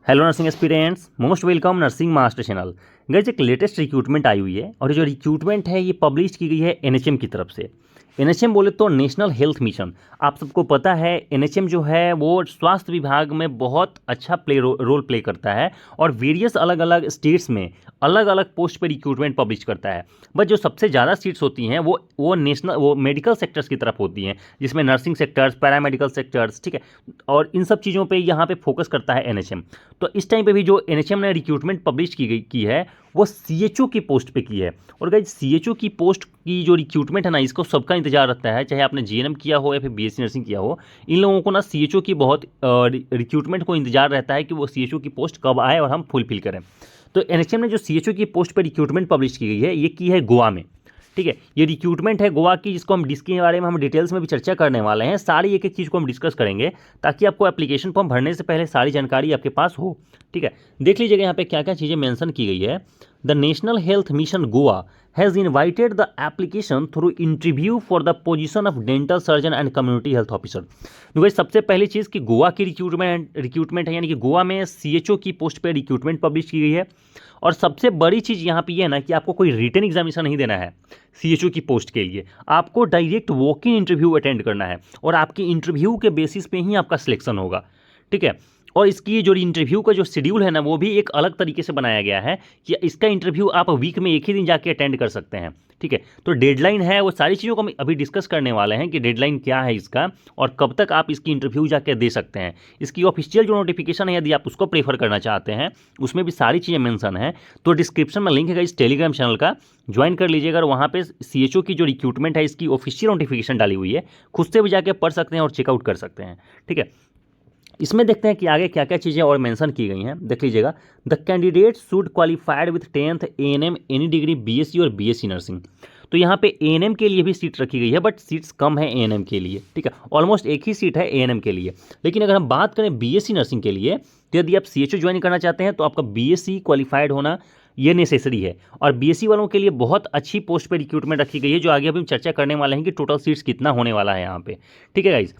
Hello nursing aspirants, most welcome nursing master channel. Guys एक latest recruitment आई हुई है और ये जो रिक्रूटमेंट है ये पब्लिश की गई है एनएचएम की तरफ से। एनएचएम बोले तो नेशनल हेल्थ मिशन। आप सबको पता है एनएचएम जो है वो स्वास्थ्य विभाग में बहुत अच्छा रोल प्ले करता है और वेरियस अलग अलग स्टेट्स में अलग अलग पोस्ट पर रिक्रूटमेंट पब्लिश करता है। बट जो सबसे ज़्यादा सीट्स होती हैं वो नेशनल वो मेडिकल सेक्टर्स की तरफ होती हैं, जिसमें नर्सिंग सेक्टर्स, पैरामेडिकल सेक्टर्स, ठीक है। और इन सब चीज़ों पे यहाँ पे फोकस करता है एनएचएम। तो इस टाइम पे भी जो एनएचएम ने रिक्रूटमेंट पब्लिश की है वो सीएचओ की पोस्ट पे की है। और गाइस सीएचओ की पोस्ट की जो रिक्रूटमेंट है ना, इसको सबका इंतजार रहता है, चाहे आपने जीएनएम किया हो या फिर बीएससी नर्सिंग किया हो। इन लोगों को ना सीएचओ की बहुत रिक्रूटमेंट को इंतजार रहता है कि वो सीएचओ की पोस्ट कब आए और हम फुलफिल करें। तो एनएचएम ने जो सीएचओ की पोस्ट पर रिक्रूटमेंट पब्लिश की गई है ये की है गोवा में, ठीक है। ये रिक्रूटमेंट है गोवा की, जिसको हम जिसके बारे में हम डिटेल्स में भी चर्चा करने वाले हैं। सारी एक एक चीज़ को हम डिस्कस करेंगे ताकि आपको एप्लीकेशन फॉर्म भरने से पहले सारी जानकारी आपके पास हो, ठीक है। देख लीजिएगा यहाँ पे क्या क्या चीज़ें मेंशन की गई है। The national health mission Goa has invited the application through interview for the position of dental surgeon and community health officer. क्योंकि सबसे पहली चीज़ कि गोवा की रिक्रूटमेंट है, यानी कि गोवा में सीएचओ की पोस्ट पर रिक्रूटमेंट पब्लिश की गई है। और सबसे बड़ी चीज़ यहाँ पे ये है ना कि आपको कोई रिटन एग्जामिनेशन नहीं देना है सीएचओ की पोस्ट के लिए। आपको direct walk in interview attend करना है और आपकी इंटरव्यू के बेसिस पे ही आपका सिलेक्शन होगा, ठीक है। और इसकी जो इंटरव्यू का जो शेड्यूल है ना वो भी एक अलग तरीके से बनाया गया है कि इसका इंटरव्यू आप वीक में एक ही दिन जाके अटेंड कर सकते हैं, ठीक है। तो डेडलाइन है, वो सारी चीज़ों को हम अभी डिस्कस करने वाले हैं कि डेडलाइन क्या है इसका और कब तक आप इसकी इंटरव्यू जाके दे सकते हैं। इसकी ऑफिशियल जो नोटिफिकेशन है, यदि आप उसको प्रेफर करना चाहते हैं, उसमें भी सारी चीज़ें मेंशन है। तो डिस्क्रिप्शन में लिंक है इस टेलीग्राम चैनल का, ज्वाइन कर लीजिएगा। और वहाँ पे सीएचओ की जो रिक्रूटमेंट है इसकी ऑफिशियल नोटिफिकेशन डाली हुई है, खुद से भी जाके पढ़ सकते हैं और चेकआउट कर सकते हैं, ठीक है। इसमें देखते हैं कि आगे क्या क्या चीज़ें और मेंशन की गई हैं, देख लीजिएगा। The candidate should qualified with 10th ANM any degree BSc और बीएससी नर्सिंग। तो यहाँ पे एएनएम के लिए भी सीट रखी गई है, बट सीट्स कम है एएनएम के लिए, ठीक है। ऑलमोस्ट एक ही सीट है एएनएम के लिए। लेकिन अगर हम बात करें बीएससी नर्सिंग के लिए, तो यदि आप सीएचओ ज्वाइन करना चाहते हैं तो आपका बीएससी क्वालिफाइड होना ये नेसेसरी है। और बीएससी वालों के लिए बहुत अच्छी पोस्ट पे रिक्रूटमेंट रखी गई है, जो आगे अभी हम चर्चा करने वाले हैं कि टोटल सीट्स कितना होने वाला है यहाँ पे, ठीक है गाइज।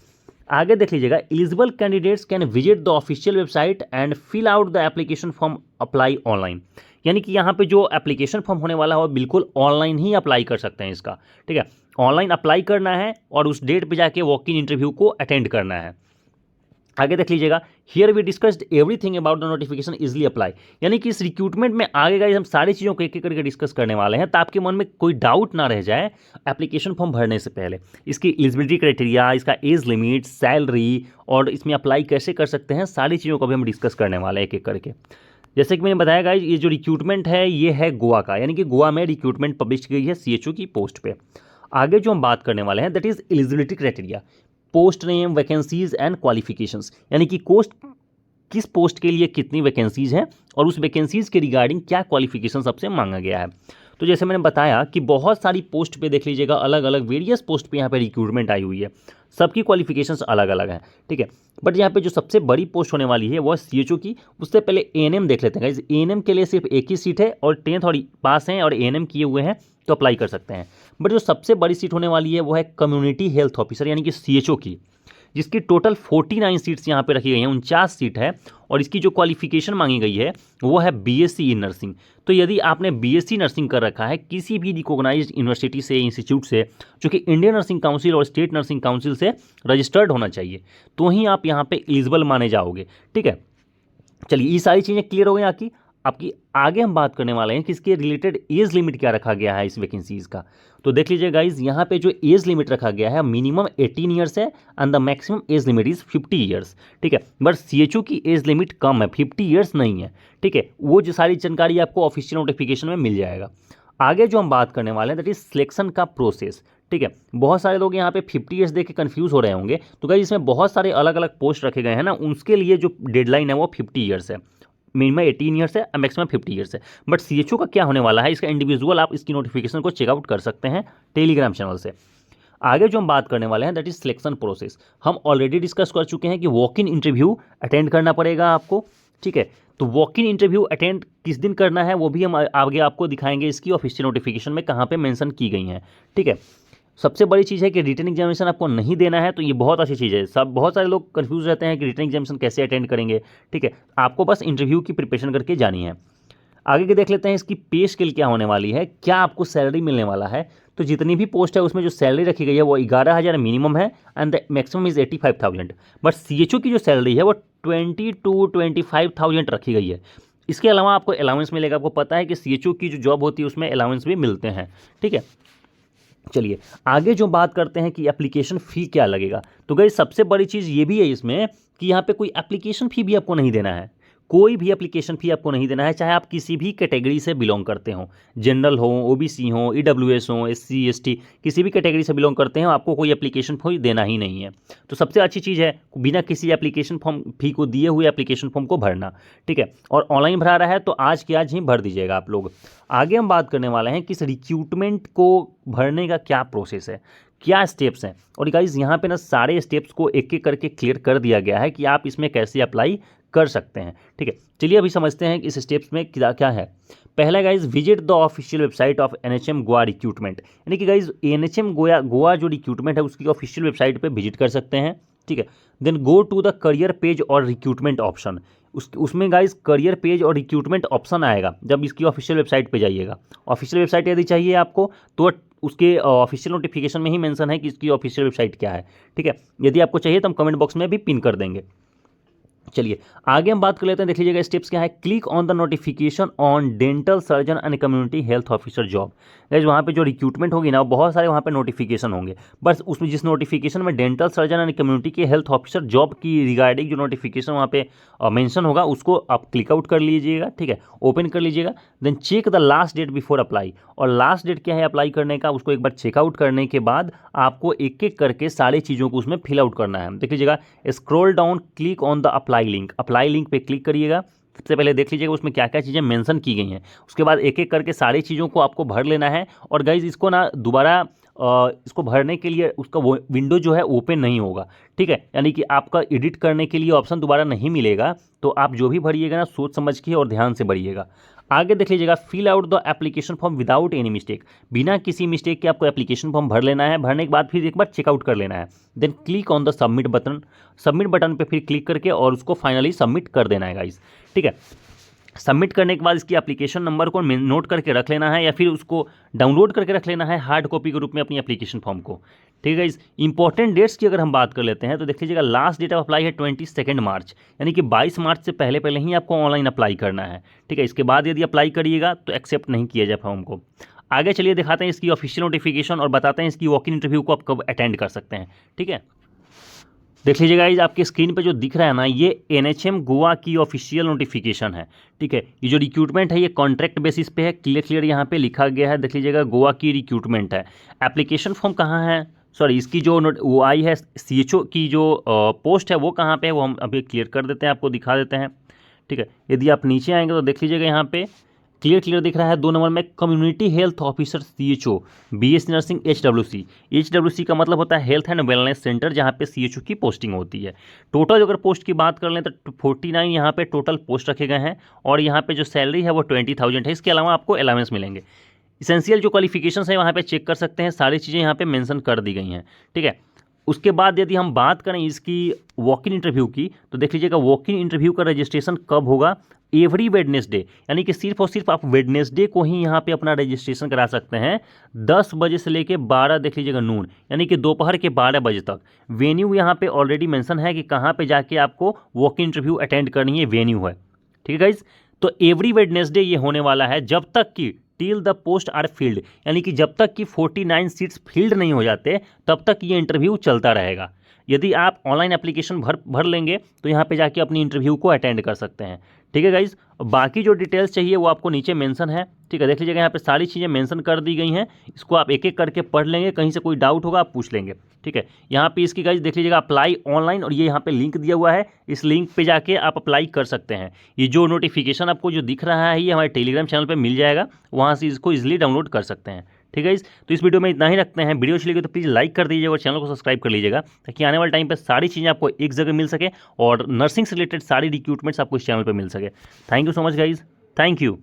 आगे देख लीजिएगा। Eligible candidates can visit the official website and fill out the application form apply online. यानी कि यहाँ पे जो एप्लीकेशन फॉर्म होने वाला है वो बिल्कुल ऑनलाइन ही अप्लाई कर सकते हैं इसका, ठीक है। ऑनलाइन अप्लाई करना है और उस डेट पे जाके वॉक इन इंटरव्यू को अटेंड करना है। आगे देख लीजिएगा। Here we discussed everything about the notification easily apply. यानी कि इस रिक्रूटमेंट में आगे गाइस हम सारी चीज़ों को एक एक करके डिस्कस करने वाले हैं, ताकि मन में कोई डाउट ना रह जाए एप्लीकेशन फॉर्म भरने से पहले। इसकी एलिजिबिलिटी क्राइटेरिया, इसका एज लिमिट, सैलरी और इसमें अप्लाई कैसे कर सकते हैं, सारी चीज़ों को भी हम डिस्कस करने वाले हैं एक एक करके। जैसे कि मैंने बताया गाइस, ये जो रिक्रूटमेंट है ये है गोवा का, यानी कि गोवा में रिक्रूटमेंट पब्लिश की गई है सीएचओ की पोस्ट पे। आगे जो हम बात करने वाले हैं that is eligibility criteria, post name, vacancies and qualifications. यानी कि किस पोस्ट के लिए कितनी वैकेंसीज हैं और उस वैकेंसीज के रिगार्डिंग क्या क्वालिफिकेशन सबसे मांगा गया है। तो जैसे मैंने बताया कि बहुत सारी पोस्ट पे देख लीजिएगा, अलग अलग वेरियस पोस्ट पे यहाँ पे रिक्रूटमेंट आई हुई है, सबकी क्वालिफिकेशंस अलग अलग हैं, ठीक है। बट यहाँ पे जो सबसे बड़ी पोस्ट होने वाली है वो है सीएचओ की। उससे पहले एएनएम देख लेते हैं। एएनएम के लिए सिर्फ एक ही सीट है और 10th और पास हैं और एएनएम किए हुए हैं तो अप्लाई कर सकते हैं। बट जो सबसे बड़ी सीट होने वाली है वो है कम्युनिटी हेल्थ ऑफिसर, यानी कि सीएचओ की, जिसकी टोटल 49 सीट्स यहाँ पे रखी गई हैं, 49 सीट है। और इसकी जो क्वालिफिकेशन मांगी गई है वो है बीएससी इन नर्सिंग। तो यदि आपने बीएससी नर्सिंग कर रखा है किसी भी रिकॉग्नाइज्ड यूनिवर्सिटी से, इंस्टीट्यूट से, जो कि इंडियन नर्सिंग काउंसिल और स्टेट नर्सिंग काउंसिल से रजिस्टर्ड होना चाहिए, तो ही आप यहाँ पे एलिजिबल माने जाओगे, ठीक है। चलिए ये सारी चीज़ें क्लियर हो गई आपकी। आगे हम बात करने वाले हैं कि इसके रिलेटेड एज लिमिट क्या रखा गया है इस वैकेंसीज का। तो देख लीजिए गाइज, यहाँ पे जो एज लिमिट रखा गया है मिनिमम 18 ईयर्स है and the maximum age limit is 50 years, ठीक है। बट सीएचओ की एज लिमिट कम है, 50 ईयर्स नहीं है, ठीक है। वो जो सारी जानकारी आपको ऑफिशियल नोटिफिकेशन में मिल जाएगा। आगे जो हम बात करने वाले हैं दैट इज सिलेक्शन का प्रोसेस, ठीक है। बहुत सारे लोग यहाँ पे 50 ईयर्स देख के कन्फ्यूज हो रहे होंगे। तो गाइज इसमें बहुत सारे अलग अलग पोस्ट रखे गए हैं ना, उसके लिए जो डेडलाइन है वो 50 ईयर्स है। मिनिमम 18 ईयर्स है, मैक्सिमम 50 ईयर्स है। बट सीएचओ का क्या होने वाला है इसका इंडिविजुअल आप इसकी नोटिफिकेशन को चेकआउट कर सकते हैं टेलीग्राम चैनल से। आगे जो हम बात करने वाले हैं दैट इज सिलेक्शन प्रोसेस। हम ऑलरेडी डिस्कस कर चुके हैं कि वॉक इन इंटरव्यू अटेंड करना पड़ेगा आपको, ठीक है। तो वॉक इन इंटरव्यू अटेंड किस दिन करना है वो भी हम आगे आपको दिखाएंगे, इसकी ऑफिशियल नोटिफिकेशन में कहाँ पे मेंशन की गई हैं, ठीक है। सबसे बड़ी चीज़ है कि रिटन एग्जामिनेशन आपको नहीं देना है, तो ये बहुत अच्छी चीज़ है। सब बहुत सारे लोग कंफ्यूज रहते हैं कि रिटन एग्जामिनेशन कैसे अटेंड करेंगे। ठीक है, आपको बस इंटरव्यू की प्रिपरेशन करके जानी है। आगे के देख लेते हैं इसकी पे स्केल क्या होने वाली है, क्या आपको सैलरी मिलने वाला है। तो जितनी भी पोस्ट है उसमें जो सैलरी रखी गई है वो 11,000 मिनिमम है and the maximum is 85,000। But CHO की जो सैलरी है वो 20 to 25,000 रखी गई है। इसके अलावा आपको अलाउंस मिलेगा। आपको पता है कि CHO की जो जॉब होती है उसमें अलाउंस भी मिलते हैं। ठीक है, चलिए आगे जो बात करते हैं कि एप्लीकेशन फ़ी क्या लगेगा। तो गई सबसे बड़ी चीज़ ये भी है इसमें कि यहाँ पे कोई एप्लीकेशन फ़ी भी आपको नहीं देना है। कोई भी एप्लीकेशन फ़ी आपको नहीं देना है, चाहे आप किसी भी कैटेगरी से बिलोंग करते हो, जनरल हो, OBC हो, EWS हो, SC ST, किसी भी कैटेगरी से बिलोंग करते हो, आपको कोई एप्लीकेशन फ़ी देना ही नहीं है। तो सबसे अच्छी चीज़ है बिना किसी एप्लीकेशन फॉर्म फ़ी को दिए हुए एप्लीकेशन फॉर्म को भरना। ठीक है, और ऑनलाइन भरा रहा है तो आज के आज ही भर दीजिएगा आप लोग। आगे हम बात करने वाले हैं कि इस रिक्रूटमेंट को भरने का क्या प्रोसेस है, क्या स्टेप्स हैं। और गाइज यहाँ पे ना सारे स्टेप्स को एक एक करके क्लियर कर दिया गया है कि आप इसमें कैसे अप्लाई कर सकते हैं। ठीक है, चलिए अभी समझते हैं कि इस स्टेप्स में क्या क्या है। पहला guys, visit the official website of NHM Goa recruitment, यानी कि गाइज NHM गोवा जो रिक्रूटमेंट है उसकी ऑफिशियल वेबसाइट पे विजिट कर सकते हैं। ठीक है, then go to the career page और रिक्रूटमेंट ऑप्शन, उसमें गाइज करियर पेज और रिक्रूटमेंट ऑप्शन आएगा जब इसकी ऑफिशियल वेबसाइट पे जाइएगा। ऑफिशियल वेबसाइट यदि चाहिए आपको तो उसके ऑफिशियल नोटिफिकेशन में ही मेंशन है कि इसकी ऑफिशियल वेबसाइट क्या है। ठीक है, यदि आपको चाहिए तो हम कमेंट बॉक्स में भी पिन कर देंगे। चलिए आगे हम बात कर लेते हैं, देख लीजिएगा स्टेप्स क्या है। Click on the notification on dental surgeon and community health officer job. Guys वहाँ पे जो रिक्रूटमेंट होगी ना बहुत सारे वहाँ पे नोटिफिकेशन होंगे, बस उसमें जिस नोटिफिकेशन में डेंटल सर्जन एंड कम्युनिटी के हेल्थ ऑफिसर जॉब की रिगार्डिंग जो नोटिफिकेशन वहाँ पे मेंशन होगा उसको आप क्लिक आउट कर लीजिएगा। ठीक है, ओपन कर लीजिएगा, then check the last date before apply. और लास्ट डेट क्या है अप्लाई करने का, उसको एक बार चेकआउट करने के बाद आपको एक एक करके सारी चीज़ों को उसमें फिल आउट करना है। देख लीजिएगा, scroll down, click on the apply link, apply link पे क्लिक करिएगा। सबसे पहले देख लीजिएगा उसमें क्या क्या चीज़ें मेंशन की गई हैं, उसके बाद एक एक करके सारी चीज़ों को आपको भर लेना है। और गाइज इसको ना दोबारा इसको भरने के लिए उसका वो विंडो जो है ओपन नहीं होगा। ठीक है, यानी कि आपका एडिट करने के लिए ऑप्शन दोबारा नहीं मिलेगा। तो आप जो भी भरिएगा ना सोच समझ के और ध्यान से भरिएगा। आगे देख लीजिएगा, fill out the application form without any mistake, बिना किसी मिस्टेक के आपको एप्लीकेशन फॉर्म भर लेना है। भरने के बाद फिर एक बार चेकआउट कर लेना है, then click on the submit button, submit button पे फिर क्लिक करके और उसको फाइनली सबमिट कर देना है गाइस। ठीक है, सबमिट करने के बाद इसकी एप्लीकेशन नंबर को नोट करके रख लेना है या फिर उसको डाउनलोड करके रख लेना है हार्ड कॉपी के रूप में अपनी एप्लीकेशन फॉर्म को। ठीक है, इस इंपॉर्टेंट डेट्स की अगर हम बात कर लेते हैं तो देख लीजिएगा लास्ट डेट ऑफ अप्लाई है 22 मार्च, यानी कि 22 मार्च से पहले पहले ही आपको ऑनलाइन अप्लाई करना है। ठीक है, इसके बाद यदि अप्लाई करिएगा तो एक्सेप्ट नहीं किया जाए फॉर्म को। आगे चलिए दिखाते हैं इसकी ऑफिशियल नोटिफिकेशन और बताते हैं इसकी वॉक इन इंटरव्यू को आप कब अटेंड कर सकते हैं। ठीक है, देख लीजिएगा गाइस आपके स्क्रीन पे जो दिख रहा है ना ये NHM गोवा की ऑफिशियल नोटिफिकेशन है। ठीक है, ये जो रिक्रूटमेंट है ये कॉन्ट्रैक्ट बेसिस पे है, क्लियर यहाँ पे लिखा गया है। देख लीजिएगा गोवा की रिक्रूटमेंट है। एप्लीकेशन फॉर्म कहाँ है, सॉरी इसकी जो वो आई है CHO की जो पोस्ट है वो कहाँ पे है वो हम अभी क्लियर कर देते हैं, आपको दिखा देते हैं। ठीक है, यदि आप नीचे आएंगे तो देख लीजिएगा यहाँ पे क्लियर दिख रहा है 2 नंबर में community health officer CHO BSc nursing HWC का मतलब होता है हेल्थ एंड वेलनेस सेंटर, जहाँ पे CHO की पोस्टिंग होती है। टोटल अगर पोस्ट की बात कर लें तो 49 यहाँ पे टोटल पोस्ट रखे गए हैं और यहाँ पे जो सैलरी है वो 20,000 है। इसके अलावा आपको अलाउंस मिलेंगे। इसेंशियल जो क्वालिफिकेशंस है वहाँ पे चेक कर सकते हैं, सारी चीज़ें यहाँ पे मेंशन कर दी गई हैं। ठीक है, उसके बाद यदि हम बात करें इसकी वॉक इन इंटरव्यू की तो देख लीजिएगा वॉक इन इंटरव्यू का रजिस्ट्रेशन कब होगा, एवरी वेडनेसडे, यानी कि सिर्फ और सिर्फ आप वेडनेसडे को ही यहाँ पे अपना रजिस्ट्रेशन करा सकते हैं 10 बजे से लेके 12 देख लीजिएगा नून, यानी कि दोपहर के 12 बजे तक। वेन्यू यहाँ पे ऑलरेडी मेंशन है कि कहाँ पे जाके आपको वॉक इन इंटरव्यू अटेंड करनी है, वेन्यू है। ठीक है गाइज, तो एवरी वेडनेसडे ये होने वाला है जब तक कि till the post are filled, यानी कि जब तक कि 49 सीट्स फील्ड नहीं हो जाते तब तक ये इंटरव्यू चलता रहेगा। यदि आप ऑनलाइन एप्लीकेशन भर लेंगे तो यहाँ पे जाके अपनी इंटरव्यू को अटेंड कर सकते हैं। ठीक है गाइज, बाकी जो डिटेल्स चाहिए वो आपको नीचे मेंशन है। ठीक है, देख लीजिएगा यहाँ पे सारी चीज़ें मेंशन कर दी गई हैं, इसको आप एक एक करके पढ़ लेंगे, कहीं से कोई डाउट होगा आप पूछ लेंगे। ठीक है, यहाँ पे इसकी गाइज देख लीजिएगा अप्लाई ऑनलाइन, और ये यहाँ पे लिंक दिया हुआ है, इस लिंक पे जाके आप अप्लाई कर सकते हैं। ये जो नोटिफिकेशन आपको जो दिख रहा है ये हमारे टेलीग्राम चैनल पर मिल जाएगा, वहाँ से इसको ईजिली डाउनलोड कर सकते हैं। ठीक है, तो इस वीडियो में इतना ही रखते हैं। वीडियो अच्छी लगी तो प्लीज़ लाइक कर दीजिएगा और चैनल को सब्सक्राइब कर लीजिएगा ताकि आने वाले टाइम पे सारी चीज़ें आपको एक जगह मिल सके और नर्सिंग से रिलेटेड सारी रिक्रूटमेंट्स आपको इस चैनल पे मिल सके। Thank you so much guys, thank you.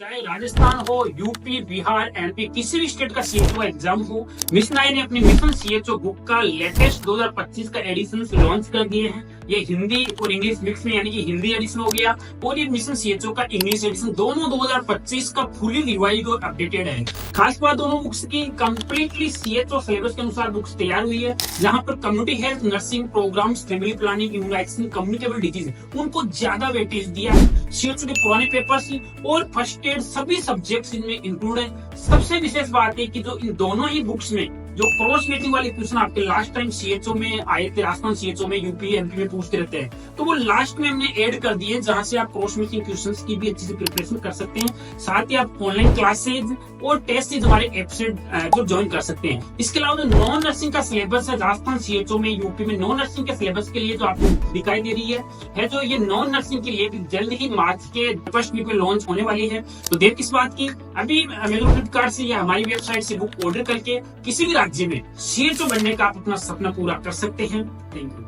चाहे राजस्थान हो, यूपी, बिहार, एमपी, किसी भी स्टेट का सीएचओ एग्जाम हो, मिशन आई ने अपनी मिशन सीएचओ बुक का लेटेस्ट 2025 का एडिशन लॉन्च कर दिए हैं। ये हिंदी और इंग्लिश मिक्स में, यानी कि हिंदी एडिशन हो गया, और ये मिशन सीएचओ का इंग्लिश एडिशन, दोनों 2025 का फुली रिवाइज और अपडेटेड है। खास बात, दोनों बुक्स की कंप्लीटली सीएचओ सिलेबस के अनुसार बुक्स तैयार हुई है, जहां पर community health, nursing programmes, family planning, immunisation, communicable disease, उनको ज्यादा वेटेज दिया है। सीएचओ के पुराने पेपर्स और फर्स्ट एड सभी सब्जेक्ट्स इनमें इंक्लूड है। सबसे विशेष बात है कि जो इन दोनों ही बुक्स में जो क्रॉस मैचिंग वाले क्वेश्चन आपके लास्ट टाइम सीएचओ में आए थे, राजस्थान सीएचओ में, यूपी, एमपी में पूछते रहते हैं, तो वो लास्ट में हमने ऐड कर दिए, जहां से आप क्रॉस मैचिंग क्वेश्चंस की भी अच्छे से प्रिपरेशन कर सकते हैं। साथ ही आप ऑनलाइन क्लासेज और टेस्ट हमारे ऐप से जो ज्वाइन कर सकते हैं। इसके अलावा जो नॉन नर्सिंग का सिलेबस है राजस्थान सीएचओ में, यूपी में, नॉन नर्सिंग के सिलेबस के लिए जो आपको दिखाई दे रही है जो ये नॉन नर्सिंग के लिए जल्द ही मार्च के फर्स्ट वीक में लॉन्च होने वाली है। तो देर किस बात की, अभी अमेजोन, फ्लिपकार्ट से या हमारी वेबसाइट से बुक ऑर्डर करके किसी भी राज्य में सीएचओ बनने का आप अपना सपना पूरा कर सकते हैं। Thank you.